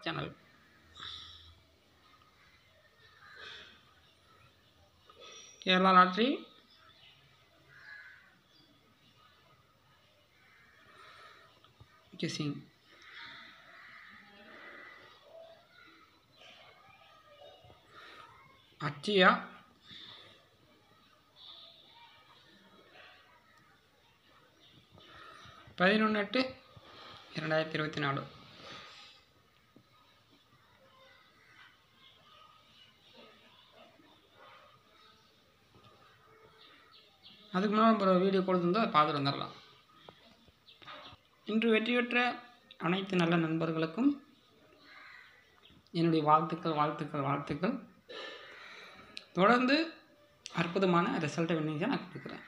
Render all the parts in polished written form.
Channel. Kerala lottery kissing அச்சியா பதினொன்று 8/2024. அதுக்கு முன்னாடி நம்ம வீடியோ கொடுத்துருந்தோம், அதை பார்த்துட்டு வந்துடலாம். இன்று வெற்றி பெற்ற அனைத்து நல்ல நண்பர்களுக்கும் என்னுடைய வாழ்த்துக்கள். தொடர்ந்து அற்புதமான ரிசல்ட்டை வின்னிங்காக நான் கொடுக்குறேன்.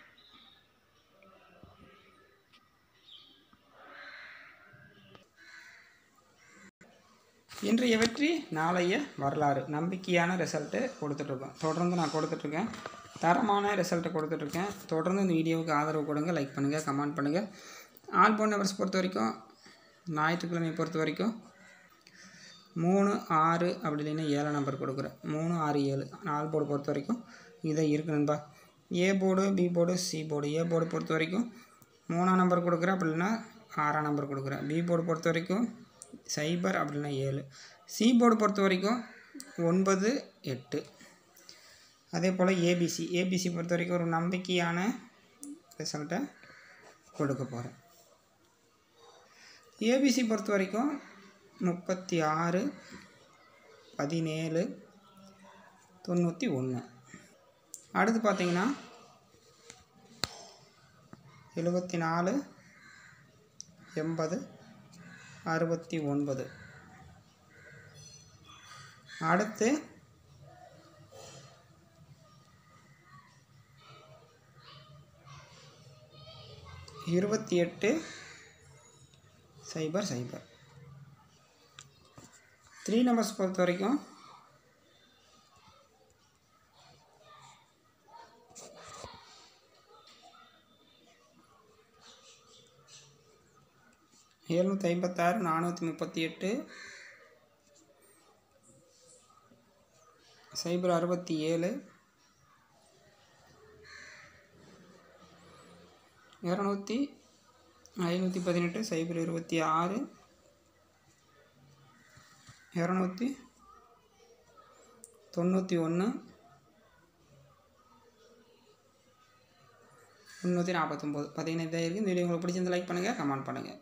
இன்றைய வெற்றி நாளைய வரலாறு. நம்பிக்கையான ரிசல்ட்டு கொடுத்துட்ருக்கோம். தொடர்ந்து நான் கொடுத்துட்ருக்கேன். தரமான ரிசல்ட்டை கொடுத்துட்ருக்கேன். தொடர்ந்து இந்த வீடியோவுக்கு ஆதரவு கொடுங்க. லைக் பண்ணுங்கள், கமெண்ட் பண்ணுங்கள். ஆல் போர்ட் நம்பர்ஸ் பொறுத்த வரைக்கும் ஞாயிற்றுக்கிழமை பொறுத்த வரைக்கும் 3, 6 அப்படி இல்லைன்னா 7 நம்பர் கொடுக்குறேன். 3, 6, 7 ஆல் போர்டு பொறுத்த வரைக்கும் இதை இருக்கு நண்பா. A board, B board, C board. A board பொறுத்த வரைக்கும் 3ஆம் நம்பர் கொடுக்குறேன், அப்படி இல்லைன்னா 6ஆம் நம்பர் கொடுக்குறேன். பி போர்டு பொறுத்த வரைக்கும் 0 அப்படின்னா 7. சி போர்டு பொறுத்த வரைக்கும் 9, 8. அதே போல் ஏபிசி பொறுத்த வரைக்கும் ஒரு நம்பிக்கையான ரிசல்ட்டை கொடுக்க போகிறேன். ஏபிசி பொறுத்த வரைக்கும் 36, 17, 91. அடுத்து பார்த்திங்கன்னா 74, 80, 69. அடுத்து 28, 00. 3 நம்பர்ஸ் பொறுத்த வரைக்கும் 756, 438, 067, 200, 518, 026, 291, 349. பார்த்தீங்கன்னா இதாக இருக்குது. இந்த வீடியோ உங்களுக்கு பிடிச்சிருந்தா லைக் பண்ணுங்கள், கமெண்ட் பண்ணுங்கள்.